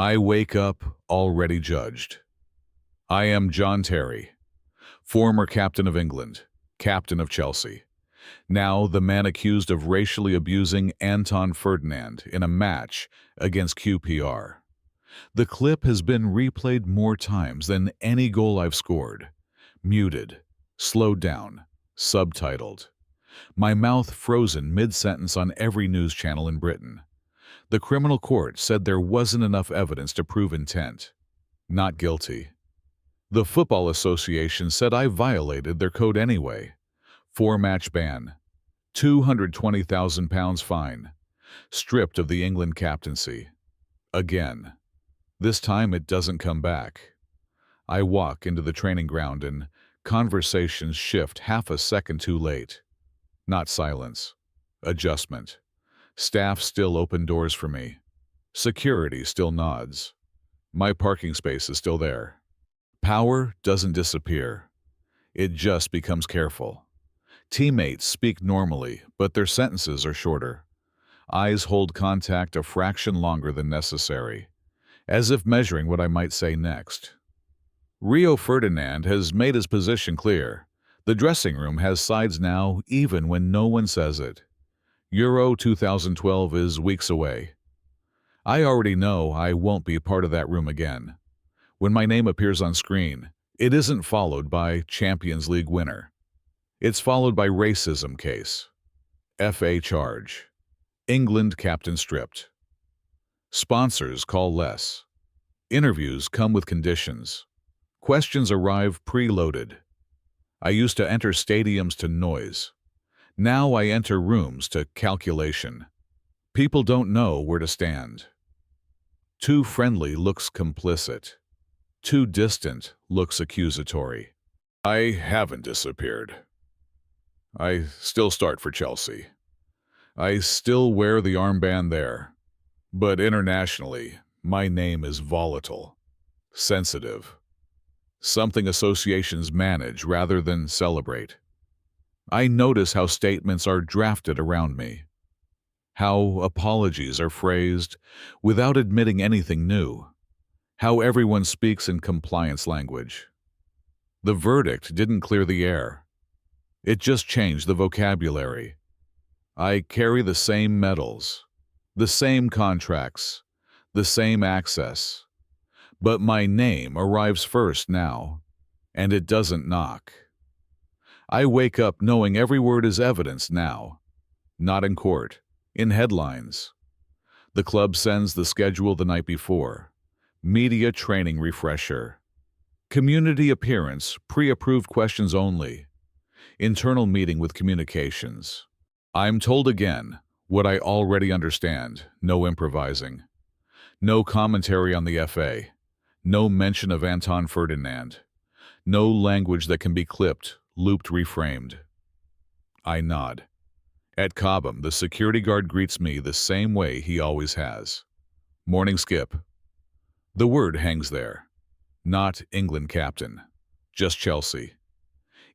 I wake up already judged. I am John Terry, former captain of England, captain of Chelsea. Now the man accused of racially abusing Anton Ferdinand in a match against QPR. The clip has been replayed more times than any goal I've scored. Muted, slowed down, subtitled. My mouth frozen mid-sentence on every news channel in Britain. The criminal court said there wasn't enough evidence to prove intent. Not guilty. The Football Association said I violated their code anyway. 4-match ban. £220,000 fine. Stripped of the England captaincy. Again. This time it doesn't come back. I walk into the training ground and conversations shift half a second too late. Not silence. Adjustment. Staff still open doors for me. Security still nods. My parking space is still there. Power doesn't disappear. It just becomes careful. Teammates speak normally, but their sentences are shorter. Eyes hold contact a fraction longer than necessary, as if measuring what I might say next. Rio Ferdinand has made his position clear. The dressing room has sides now, even when no one says it. Euro 2012 is weeks away. I already know I won't be part of that room again. When my name appears on screen, it isn't followed by Champions League winner. It's followed by racism case. FA charge. England captain stripped. Sponsors call less. Interviews come with conditions. Questions arrive preloaded. I used to enter stadiums to noise. Now I enter rooms to calculation. People don't know where to stand. Too friendly looks complicit. Too distant looks accusatory. I haven't disappeared. I still start for Chelsea. I still wear the armband there. But internationally, my name is volatile, sensitive. Something associations manage rather than celebrate. I notice how statements are drafted around me, how apologies are phrased without admitting anything new, how everyone speaks in compliance language. The verdict didn't clear the air. It just changed the vocabulary. I carry the same medals, the same contracts, the same access. But my name arrives first now, and it doesn't knock. I wake up knowing every word is evidence now, not in court, in headlines. The club sends the schedule the night before. Media training refresher. Community appearance, pre-approved questions only. Internal meeting with communications. I'm told again what I already understand, no improvising. No commentary on the FA. No mention of Anton Ferdinand. No language that can be clipped, looped, reframed. I nod. At Cobham, the security guard greets me the same way he always has. Morning, Skip. The word hangs there. Not England captain. Just Chelsea.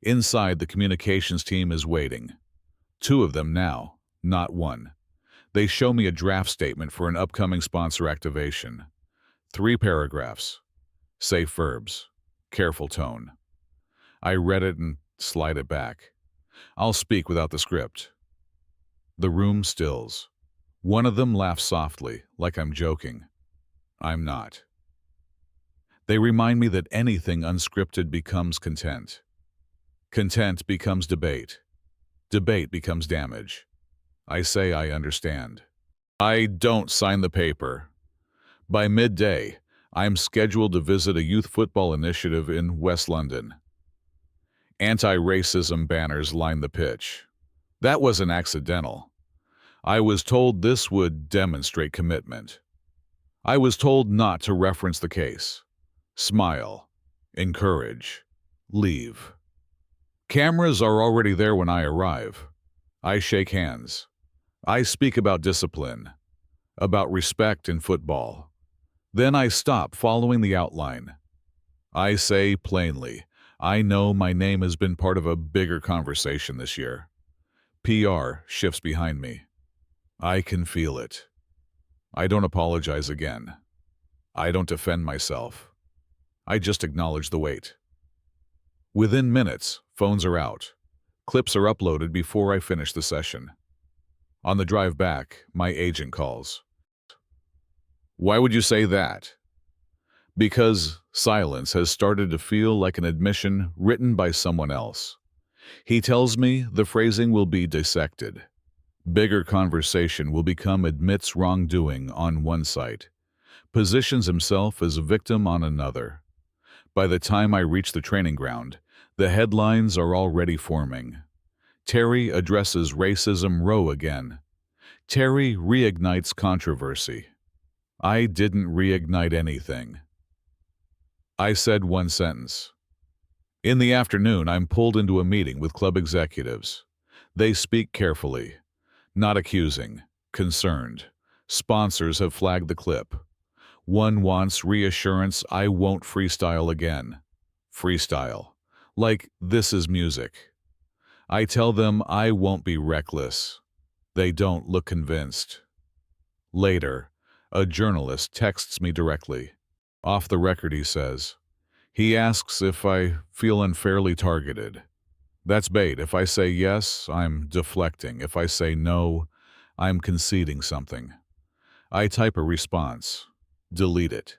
Inside, the communications team is waiting. 2 of them now, not 1. They show me a draft statement for an upcoming sponsor activation. 3 paragraphs. Safe verbs. Careful tone. I read it and slide it back. I'll speak without the script. The room stills. One of them laughs softly, like I'm joking. I'm not. They remind me that anything unscripted becomes content. Content becomes debate. Debate becomes damage. I say I understand. I don't sign the paper. By midday, I'm scheduled to visit a youth football initiative in West London. Anti-racism banners line the pitch. That wasn't accidental. I was told this would demonstrate commitment. I was told not to reference the case. Smile. Encourage. Leave. Cameras are already there when I arrive. I shake hands. I speak about discipline, about respect in football. Then I stop following the outline. I say plainly, I know my name has been part of a bigger conversation this year. PR shifts behind me. I can feel it. I don't apologize again. I don't defend myself. I just acknowledge the weight. Within minutes, phones are out. Clips are uploaded before I finish the session. On the drive back, my agent calls. Why would you say that? Because silence has started to feel like an admission written by someone else. He tells me the phrasing will be dissected. Bigger conversation will become admits wrongdoing on one site, positions himself as a victim on another. By the time I reach the training ground, the headlines are already forming. Terry addresses racism row again. Terry reignites controversy. I didn't reignite anything. I said one sentence. In the afternoon, I'm pulled into a meeting with club executives. They speak carefully, not accusing, concerned. Sponsors have flagged the clip. One wants reassurance I won't freestyle again. Freestyle. Like this is music. I tell them I won't be reckless. They don't look convinced. Later, a journalist texts me directly. Off the record, he says. He asks if I feel unfairly targeted. That's bait. If I say yes, I'm deflecting. If I say no, I'm conceding something. I type a response. Delete it.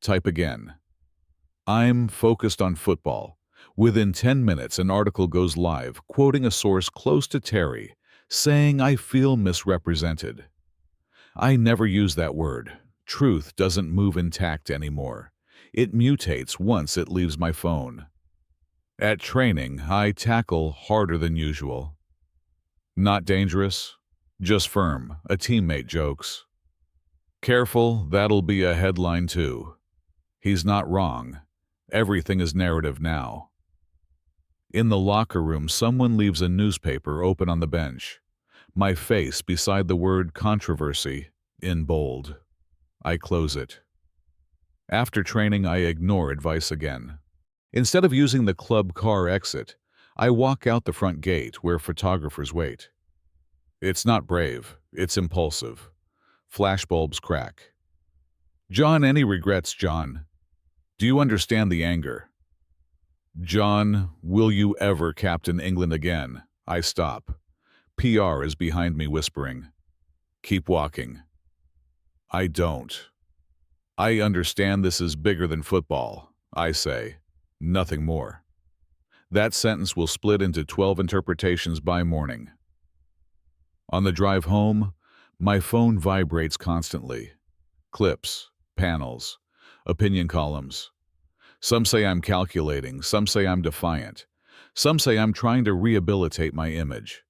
Type again. I'm focused on football. Within 10 minutes, an article goes live, quoting a source close to Terry, saying I feel misrepresented. I never use that word. Truth doesn't move intact anymore. It mutates once it leaves my phone. At training, I tackle harder than usual. Not dangerous, just firm, a teammate jokes. Careful, that'll be a headline too. He's not wrong. Everything is narrative now. In the locker room, someone leaves a newspaper open on the bench. My face beside the word controversy in bold. I close it. After training, I ignore advice again. Instead of using the club car exit, I walk out the front gate where photographers wait. It's not brave, it's impulsive. Flashbulbs crack. John, any regrets, John? Do you understand the anger? John, will you ever captain England again? I stop. PR is behind me whispering. Keep walking. I don't. I understand this is bigger than football, I say. Nothing more. That sentence will split into 12 interpretations by morning. On the drive home, my phone vibrates constantly. Clips, panels, opinion columns. Some say I'm calculating, some say I'm defiant, some say I'm trying to rehabilitate my image.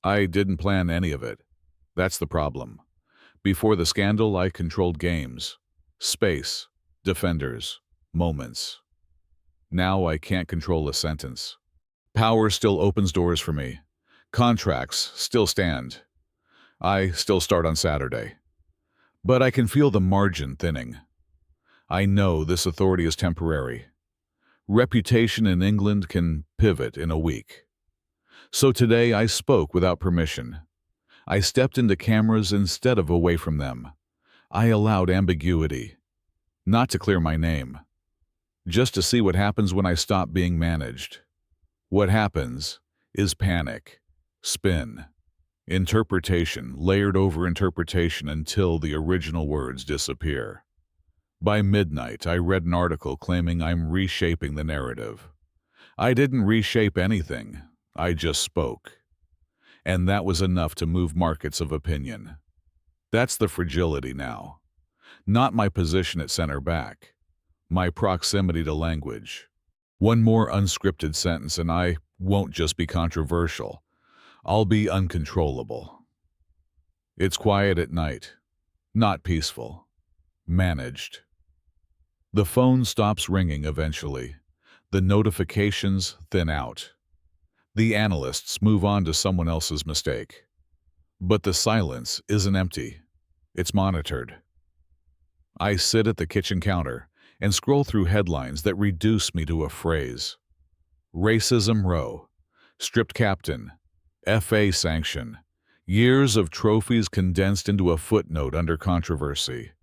I didn't plan any of it. That's the problem. Before the scandal, I controlled games, space, defenders, moments. Now I can't control a sentence. Power still opens doors for me. Contracts still stand. I still start on Saturday. But I can feel the margin thinning. I know this authority is temporary. Reputation in England can pivot in a week. So today I spoke without permission. I stepped into cameras instead of away from them. I allowed ambiguity, not to clear my name, just to see what happens when I stop being managed. What happens is panic, spin, interpretation layered over interpretation until the original words disappear. By midnight, I read an article claiming I'm reshaping the narrative. I didn't reshape anything, I just spoke. And that was enough to move markets of opinion. That's the fragility now. Not my position at center back, my proximity to language. One more unscripted sentence and I won't just be controversial. I'll be uncontrollable. It's quiet at night, not peaceful, managed. The phone stops ringing eventually. The notifications thin out. The analysts move on to someone else's mistake. But the silence isn't empty. It's monitored. I sit at the kitchen counter and scroll through headlines that reduce me to a phrase. Racism row, stripped captain, FA sanction, years of trophies condensed into a footnote under controversy.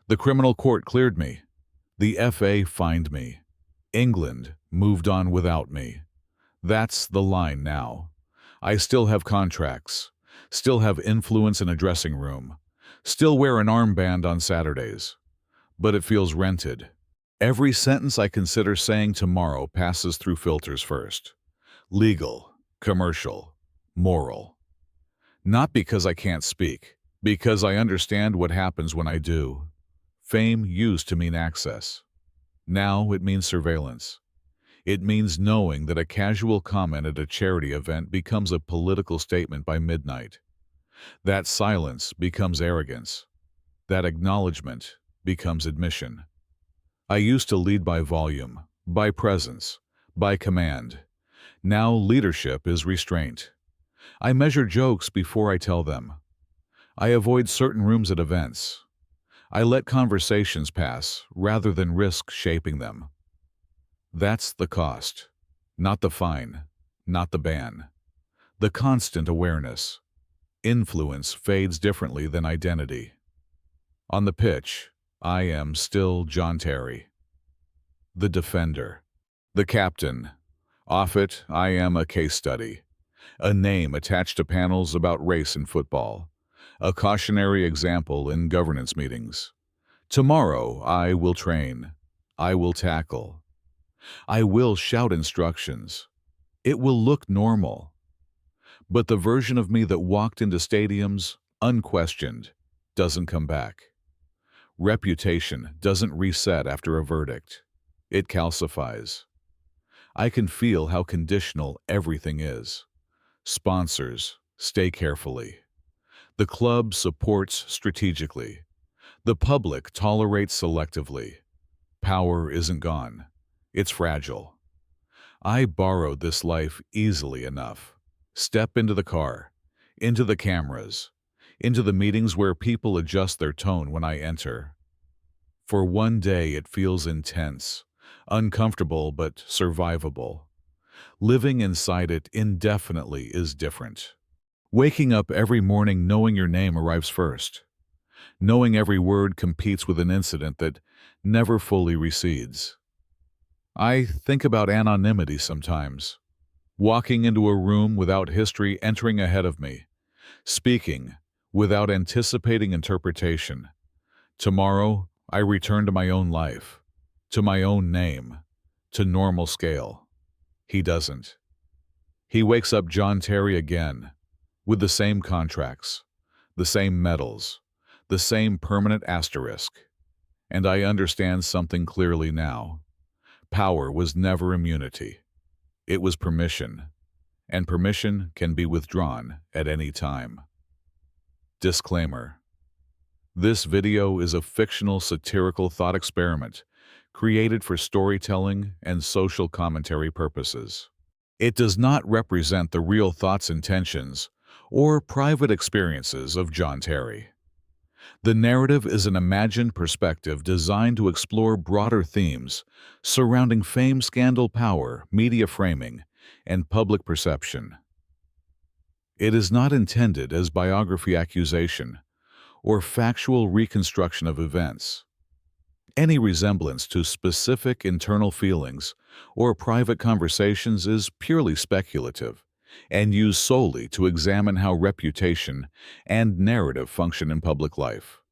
The criminal court cleared me. The FA fined me. England moved on without me. That's the line now. I still have contracts, still have influence in a dressing room, still wear an armband on Saturdays, but it feels rented. Every sentence I consider saying tomorrow passes through filters first. Legal, commercial, moral. Not because I can't speak, because I understand what happens when I do. Fame used to mean access. Now it means surveillance. It means knowing that a casual comment at a charity event becomes a political statement by midnight. That silence becomes arrogance. That acknowledgement becomes admission. I used to lead by volume, by presence, by command. Now leadership is restraint. I measure jokes before I tell them. I avoid certain rooms at events. I let conversations pass rather than risk shaping them. That's the cost. Not the fine, not the ban. The constant awareness. Influence fades differently than identity. On the pitch, I am still John Terry. The defender. The captain. Off it, I am a case study. A name attached to panels about race in football. A cautionary example in governance meetings. Tomorrow, I will train. I will tackle. I will shout instructions. It will look normal. But the version of me that walked into stadiums, unquestioned, doesn't come back. Reputation doesn't reset after a verdict. It calcifies. I can feel how conditional everything is. Sponsors, stay carefully. The club supports strategically. The public tolerates selectively. Power isn't gone. It's fragile. I borrowed this life easily enough. Step into the car, into the cameras, into the meetings where people adjust their tone when I enter. For one day it feels intense, uncomfortable but survivable. Living inside it indefinitely is different. Waking up every morning knowing your name arrives first. Knowing every word competes with an incident that never fully recedes. I think about anonymity sometimes. Walking into a room without history entering ahead of me. Speaking without anticipating interpretation. Tomorrow, I return to my own life, to my own name, to normal scale. He doesn't. He wakes up John Terry again, with the same contracts, the same medals, the same permanent asterisk. And I understand something clearly now. Power was never immunity. It was permission, and permission can be withdrawn at any time. Disclaimer. This video is a fictional satirical thought experiment created for storytelling and social commentary purposes. It does not represent the real thoughts, intentions, or private experiences of John Terry. The narrative is an imagined perspective designed to explore broader themes surrounding fame, scandal, power, media framing, and public perception. It is not intended as biography accusation or factual reconstruction of events. Any resemblance to specific internal feelings or private conversations is purely speculative and used solely to examine how reputation and narrative function in public life.